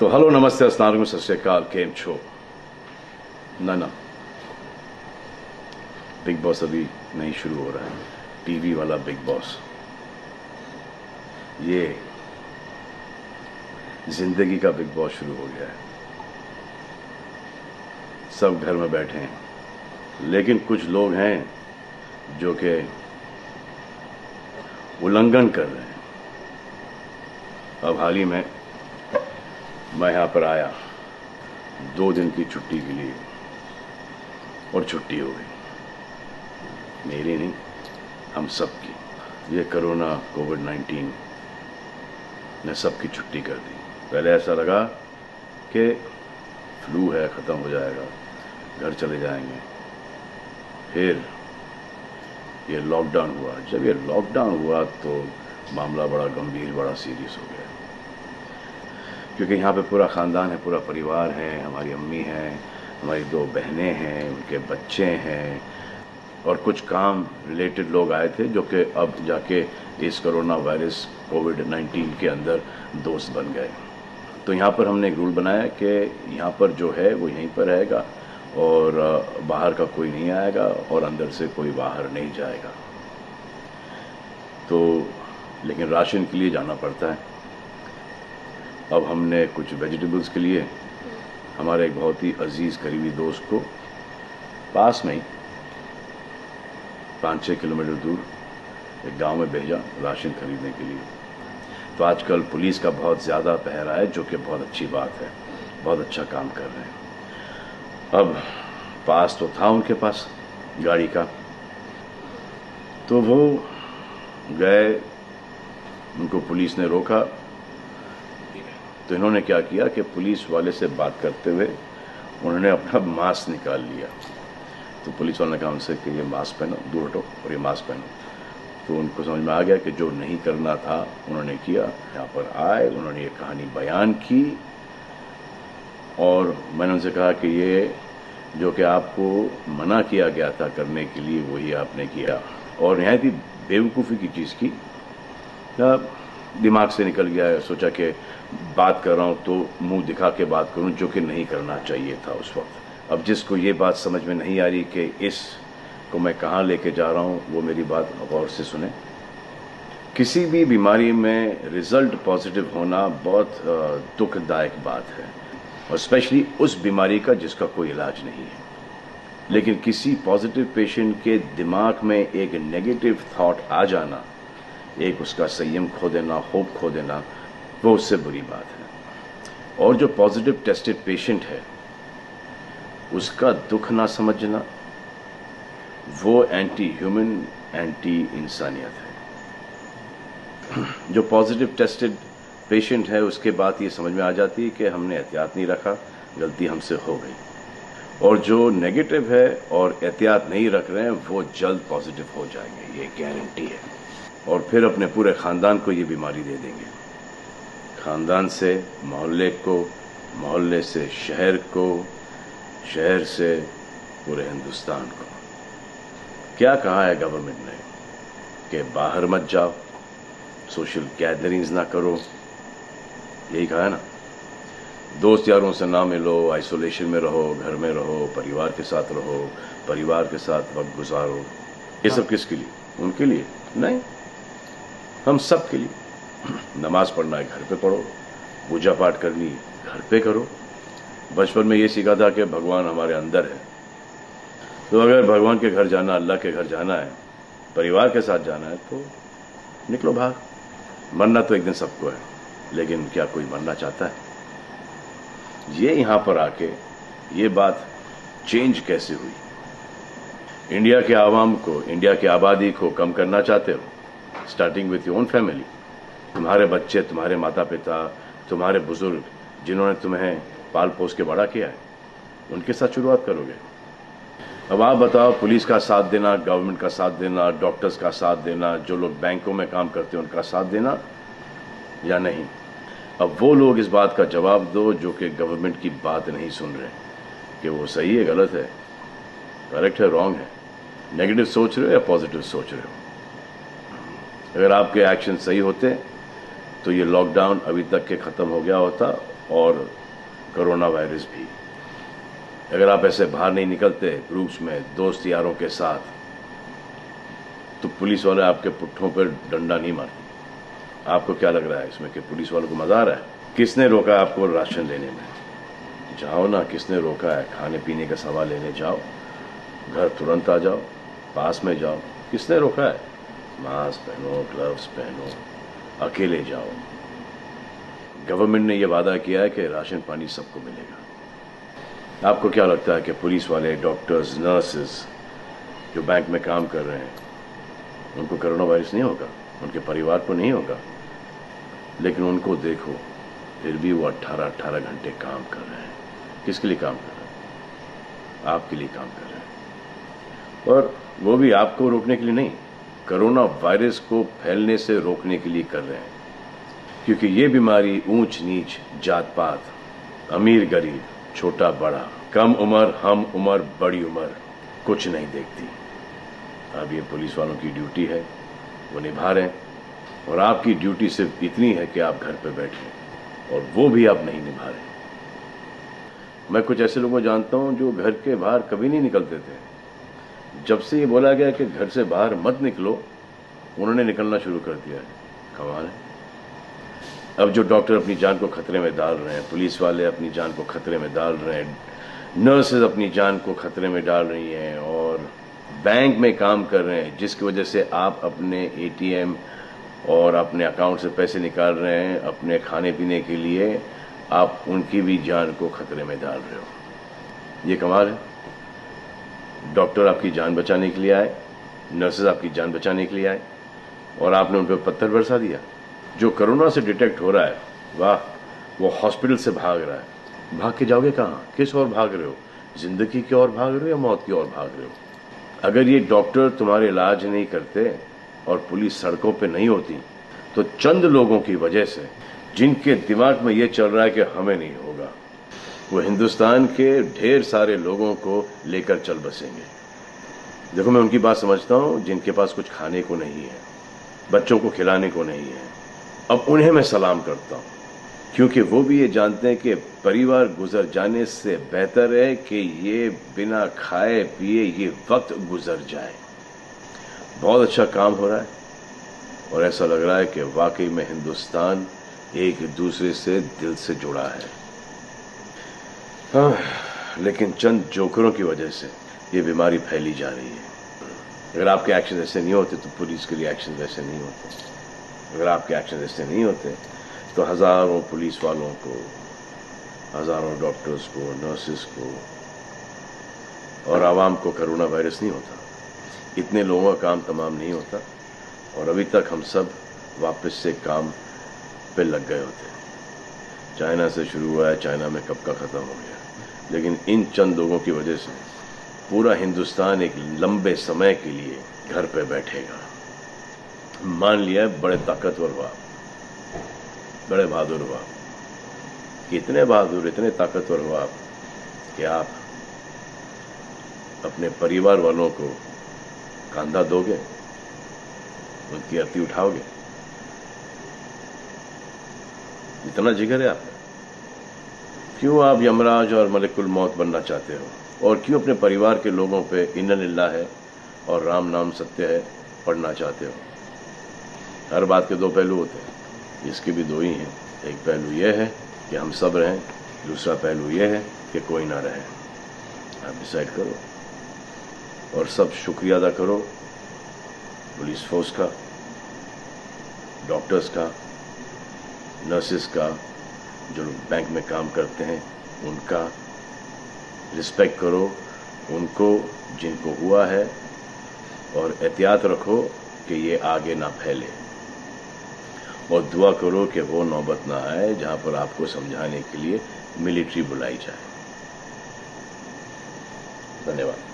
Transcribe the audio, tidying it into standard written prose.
तो हेलो नमस्ते अस्सलाम वालेकुम सत श्री अकाल केम छो ना बिग बॉस अभी नहीं शुरू हो रहा है। टीवी वाला बिग बॉस, ये जिंदगी का बिग बॉस शुरू हो गया है। सब घर में बैठे हैं, लेकिन कुछ लोग हैं जो कि उल्लंघन कर रहे हैं। अब हाल ही में मैं यहाँ पर आया 2 दिन की छुट्टी के लिए, और छुट्टी हो गई। मेरी नहीं, हम सब की। ये कोरोना कोविड-19 ने सबकी छुट्टी कर दी। पहले ऐसा लगा कि फ्लू है, ख़त्म हो जाएगा, घर चले जाएंगे। फिर ये लॉकडाउन हुआ। जब ये लॉकडाउन हुआ तो मामला बड़ा गंभीर, बड़ा सीरियस हो गया, क्योंकि यहाँ पे पूरा ख़ानदान है, पूरा परिवार है। हमारी अम्मी हैं, हमारी 2 बहनें हैं, उनके बच्चे हैं, और कुछ काम रिलेटेड लोग आए थे जो कि अब जाके इस कोरोना वायरस कोविड-19 के अंदर दोस्त बन गए। तो यहाँ पर हमने एक रूल बनाया कि यहाँ पर जो है वो यहीं पर रहेगा, और बाहर का कोई नहीं आएगा, और अंदर से कोई बाहर नहीं जाएगा। तो लेकिन राशन के लिए जाना पड़ता है। अब हमने कुछ वेजिटेबल्स के लिए हमारे एक बहुत ही अजीज़ करीबी दोस्त को पास में ही 5-6 किलोमीटर दूर एक गांव में भेजा राशन खरीदने के लिए। तो आजकल पुलिस का बहुत ज़्यादा पहरा है, जो कि बहुत अच्छी बात है, बहुत अच्छा काम कर रहे हैं। अब पास तो था उनके पास गाड़ी का, तो वो गए, उनको पुलिस ने रोका। तो इन्होंने क्या किया कि पुलिस वाले से बात करते हुए उन्होंने अपना मास्क निकाल लिया। तो पुलिस वाले ने कहा उनसे कि ये मास्क पहनो, दूर हटो और ये मास्क पहनो। तो उनको समझ में आ गया कि जो नहीं करना था उन्होंने किया। यहाँ पर आए, उन्होंने ये कहानी बयान की, और मैंने उनसे कहा कि ये जो कि आपको मना किया गया था करने के लिए, वही आपने किया। और यहाँ थी बेवकूफ़ी की चीज़ की, दिमाग से निकल गया। सोचा कि बात कर रहा हूँ तो मुंह दिखा के बात करूँ, जो कि नहीं करना चाहिए था उस वक्त। अब जिसको ये बात समझ में नहीं आ रही कि इस को मैं कहाँ लेके जा रहा हूँ, वो मेरी बात गौर से सुने। किसी भी बीमारी में रिजल्ट पॉजिटिव होना बहुत दुखदायक बात है, और स्पेशली उस बीमारी का जिसका कोई इलाज नहीं है। लेकिन किसी पॉजिटिव पेशेंट के दिमाग में एक नेगेटिव थॉट आ जाना, एक उसका संयम खो देना, होप खो देना, वो उससे बुरी बात है। और जो पॉजिटिव टेस्टेड पेशेंट है, उसका दुख ना समझना, वो एंटी ह्यूमन, एंटी इंसानियत है। जो पॉजिटिव टेस्टेड पेशेंट है, उसके बाद ये समझ में आ जाती है कि हमने एहतियात नहीं रखा, गलती हमसे हो गई। और जो नेगेटिव है और एहतियात नहीं रख रहे हैं, वो जल्द पॉजिटिव हो जाएंगे, ये गारंटी है। और फिर अपने पूरे ख़ानदान को ये बीमारी दे देंगे। ख़ानदान से मोहल्ले को, मोहल्ले से शहर को, शहर से पूरे हिंदुस्तान को। क्या कहा है गवर्नमेंट ने कि बाहर मत जाओ, सोशल गैदरिंग्स ना करो, यही कहा है ना। दोस्त यारों से ना मिलो, आइसोलेशन में रहो, घर में रहो, परिवार के साथ रहो, परिवार के साथ वक्त गुजारो। ये सब किसके लिए? उनके लिए नहीं, हम सब के लिए। नमाज पढ़ना है, घर पे पढ़ो। पूजा पाठ करनी है, घर पे करो। बचपन में ये सीखा था कि भगवान हमारे अंदर है। तो अगर भगवान के घर जाना, अल्लाह के घर जाना है, परिवार के साथ जाना है, तो निकलो बाहर। मरना तो एक दिन सबको है, लेकिन क्या कोई मरना चाहता है? ये यहाँ पर आके ये बात चेंज कैसे हुई? इंडिया के आवाम को, इंडिया की आबादी को कम करना चाहते हो? Starting with your own family. तुम्हारे बच्चे, तुम्हारे माता पिता, तुम्हारे बुजुर्ग, जिन्होंने तुम्हें पाल पोस के बड़ा किया है, उनके साथ शुरुआत करोगे। अब आप बताओ, पुलिस का साथ देना, गवर्नमेंट का साथ देना, डॉक्टर्स का साथ देना, जो लोग बैंकों में काम करते हैं उनका साथ देना या नहीं? अब वो लोग इस बात का जवाब दो जो कि गवर्नमेंट की बात नहीं सुन रहे, कि वो सही है, गलत है, करेक्ट है, रॉन्ग है, नेगेटिव सोच रहे हो या पॉजिटिव सोच रहे हो। अगर आपके एक्शन सही होते तो ये लॉकडाउन अभी तक के ख़त्म हो गया होता, और कोरोना वायरस भी। अगर आप ऐसे बाहर नहीं निकलते ग्रुप्स में दोस्त यारों के साथ, तो पुलिस वाले आपके पुट्ठों पर डंडा नहीं मारते। आपको क्या लग रहा है इसमें कि पुलिस वालों को मजा आ रहा है? किसने रोका आपको राशन लेने में? जाओ ना, किसने रोका है? खाने पीने का सामान लेने जाओ, घर तुरंत आ जाओ, पास में जाओ, किसने रोका है? मास्क पहनो, ग्लव्स पहनो, अकेले जाओ। गवर्नमेंट ने यह वादा किया है कि राशन पानी सबको मिलेगा। आपको क्या लगता है कि पुलिस वाले, डॉक्टर्स, नर्सेस जो बैंक में काम कर रहे हैं, उनको कोरोना वायरस नहीं होगा? उनके परिवार को नहीं होगा? लेकिन उनको देखो, फिर भी वो 18-18 घंटे काम कर रहे हैं। किसके लिए काम कर रहे हैं? आपके लिए काम कर रहे हैं। और वो भी आपको रोकने के लिए नहीं, कोरोना वायरस को फैलने से रोकने के लिए कर रहे हैं। क्योंकि ये बीमारी ऊंच नीच, जात पात, अमीर गरीब, छोटा बड़ा, कम उम्र, हम उम्र, बड़ी उम्र कुछ नहीं देखती। अब ये पुलिस वालों की ड्यूटी है, वो निभा रहे हैं। और आपकी ड्यूटी सिर्फ इतनी है कि आप घर पे बैठे, और वो भी आप नहीं निभा रहे। मैं कुछ ऐसे लोगों को जानता हूं जो घर के बाहर कभी नहीं निकलते थे। जब से ये बोला गया कि घर से बाहर मत निकलो, उन्होंने निकलना शुरू कर दिया है। कमाल है। अब जो डॉक्टर अपनी जान को खतरे में डाल रहे हैं, पुलिस वाले अपनी जान को खतरे में डाल रहे हैं, नर्सेज अपनी जान को खतरे में डाल रही हैं, और बैंक में काम कर रहे हैं, जिसकी वजह से आप अपने एटीएम और अपने अकाउंट से पैसे निकाल रहे हैं अपने खाने पीने के लिए, आप उनकी भी जान को खतरे में डाल रहे हो। ये कमाल है। डॉक्टर आपकी जान बचाने के लिए आए, नर्सेज आपकी जान बचाने के लिए आए, और आपने उन पर पत्थर बरसा दिया। जो कोरोना से डिटेक्ट हो रहा है, वाह, वो हॉस्पिटल से भाग रहा है। भाग के जाओगे कहाँ? किस ओर भाग रहे हो? जिंदगी की ओर भाग रहे हो या मौत की ओर भाग रहे हो? अगर ये डॉक्टर तुम्हारे इलाज नहीं करते और पुलिस सड़कों पे नहीं होती, तो चंद लोगों की वजह से, जिनके दिमाग में ये चल रहा है कि हमें नहीं होगा, वो हिंदुस्तान के ढेर सारे लोगों को लेकर चल बसेंगे। देखो, मैं उनकी बात समझता हूं जिनके पास कुछ खाने को नहीं है, बच्चों को खिलाने को नहीं है। अब उन्हें मैं सलाम करता हूं, क्योंकि वो भी ये जानते हैं कि परिवार गुजर जाने से बेहतर है कि ये बिना खाए पिए ये वक्त गुजर जाए। बहुत अच्छा काम हो रहा है, और ऐसा लग रहा है कि वाकई में हिंदुस्तान एक दूसरे से दिल से जुड़ा है। हाँ, लेकिन चंद जोकरों की वजह से ये बीमारी फैली जा रही है। अगर आपके एक्शन ऐसे नहीं होते तो पुलिस के लिए एक्शन वैसे नहीं होते। अगर आपके एक्शन ऐसे नहीं होते तो हजारों पुलिस वालों को, हजारों डॉक्टर्स को, नर्सेस को और आवाम को कोरोना वायरस नहीं होता। इतने लोगों का काम तमाम नहीं होता, और अभी तक हम सब वापस से काम पे लग गए होते। चाइना से शुरू हुआ है, चाइना में कब का खत्म हो गया। लेकिन इन चंद लोगों की वजह से पूरा हिंदुस्तान एक लंबे समय के लिए घर पे बैठेगा। मान लिया बड़े ताकतवर हुआ, बड़े बहादुर हुआ, कितने बहादुर, इतने ताकतवर हुआ कि आप अपने परिवार वालों को कंधा दोगे, उनकी अर्थी उठाओगे। इतना जिगर है आप? क्यों आप यमराज और मलिकुल मौत बनना चाहते हो? और क्यों अपने परिवार के लोगों पे इन्ना लिल्लाह है और राम नाम सत्य है पढ़ना चाहते हो? हर बात के दो पहलू होते हैं, इसके भी दो ही हैं। एक पहलू यह है कि हम सब रहें, दूसरा पहलू यह है कि कोई ना रहे। आप डिसाइड करो, और सब शुक्रिया अदा करो पुलिस फोर्स का, डॉक्टर्स का, नर्सेस का, जो बैंक में काम करते हैं उनका रिस्पेक्ट करो, उनको जिनको हुआ है, और एहतियात रखो कि ये आगे ना फैले, और दुआ करो कि वो नौबत ना आए जहां पर आपको समझाने के लिए मिलिट्री बुलाई जाए। धन्यवाद।